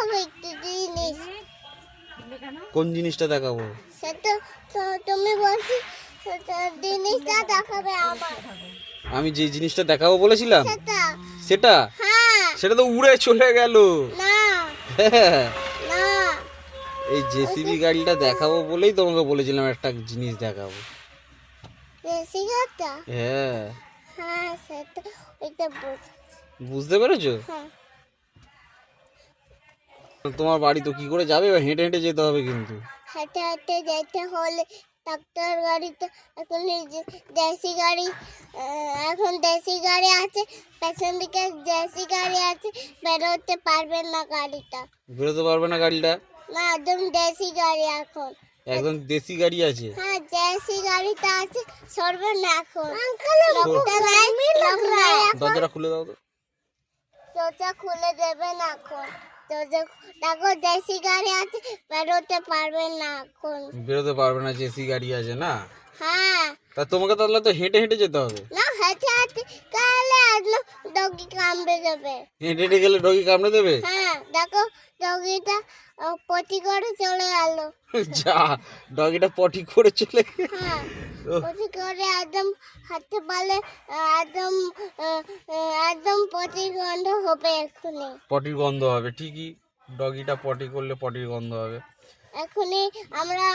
দেখাবো একটু জিনিস। কোন জিনিসটা দেখাবো? সেটা তো তুমি বলছি সেটা জিনিসটা দেখাবে আমার। আমি যে জিনিসটা দেখাবো বলেছিলাম সেটা সেটা হ্যাঁ সেটা তো উড়ে চলে গেল। না হ্যাঁ, না এই জেসিবি গাড়িটা দেখাবো বলেই তোমাকে বলেছিলাম একটা জিনিস দেখাবো। সিগারেটটা হ্যাঁ, হ্যাঁ সেটা ওইটা বুঝতে পেরেছো? হ্যাঁ তোমার বাড়ি তো কি করে যাবে? হেঁটে হেঁটে যেতে হবে কিন্তু। হাঁটে হাঁটে যেতে হলে ডাক্তার গাড়িতে এখন এই যে দেশি গাড়ি এখন দেশি গাড়ি আছে, পেছন দিকে দেশি গাড়ি আছে, বেরোতে পারবে না গাড়িটা। বেরোতে পারবে না গাড়িটা? না একদম দেশি গাড়ি এখন। একদম দেশি গাড়ি আছে? হ্যাঁ দেশি গাড়িটা আছে, সরবে না এখন। লোকটা নাই, লোক নাই এখন। দরজাটা খুলে দাও তো। দরজা খুলে দেবে না এখন। দরজা দেখো দেশি গাড়ি আছে, বেরোতে পারবে না এখন। বেরোতে পারবে না, জেসি গাড়ি আছে না? হ্যাঁ তা তোমাকে তাহলে তো হেঁটে হেঁটে যেতে হবে। না হেঁটে হেঁটে কালে আসলো ডগি কামড়ে দেবে। হেঁটে হেঁটে গেলে ডগি কামড়ে দেবে? হ্যাঁ দেখো ডগিটা পটি করে চলে গেল। যা, ডগিটা পটি করে চলে গেল। হ্যাঁ পটি করে একদম হাঁটতে পারলে একদম একদম পটি গন্ধ হবে এক্ষুনি। পটির গন্ধ হবে ঠিকই, ডগিটা পটি করলে পটির গন্ধ হবে। এখনই আমরা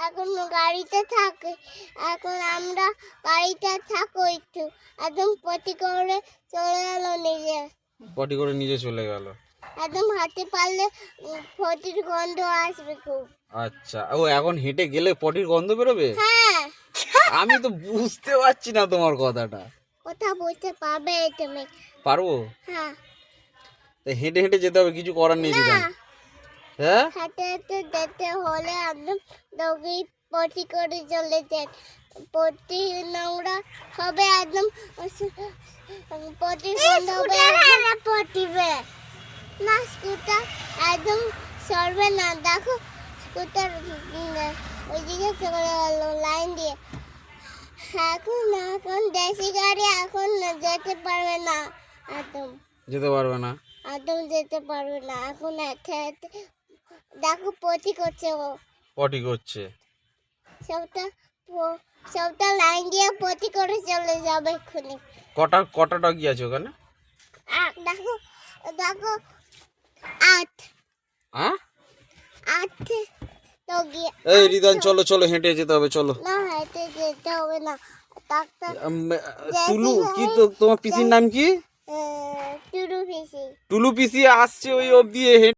এখন গাড়িতে থাকি, এখন আমরা গাড়িতে থাকো একটু একদম পটি করে চলে গেল নিজে। পটি করে নিজে চলে গেল। একদম হাঁটতে পারলে পটির গন্ধ আসবে খুব। আচ্ছা, ও এখন হেঁটে গেলে পটির গন্ধ বেরোবে? হ্যাঁ আমি তো বুঝতে পারছি না তোমার কথাটা। কথা বুঝতে পারবে তুমি? পারবো? হ্যাঁ তা হেঁটে হেঁটে যেতে হবে, কিছু করার নেই না দিদা। হ্যাঁ, হেঁটে হেঁটে যেতে হলে একদম ডগি পটি করে চলে যায়। পটি নোংরা হবে একদম, পটি গন্ধ হবে পটিবে না। স্কুটার একদম সরবে না, দেখো স্কুটার ওইদিকে চলে গেল লাইন দিয়ে। এখন এখন দেশি গাড়ি এখন যেতে পারবে না, একদম যেতে পারবে না। একদম যেতে পারবে না এখন। হেঁটে হেঁটে দেখো পটি করছে ও, পটি করছে? সবটা সবটা লাইন দিয়ে পটি করে চলে যাবে এক্ষুনি। কটা কটা ডগি আছে ওখানে? দেখো দেখো আট হ্যাঁ, আট ডগি। এই রিদান চলো চলো, হেঁটে যেতে হবে, চলো। না হেঁটে যেতে হবে না, ডাক্তার টুলু কি, তো তোমার পিসির নাম কি? টুরু পিসি। টুলু পিসি আসছে ওই অবধি হেঁটে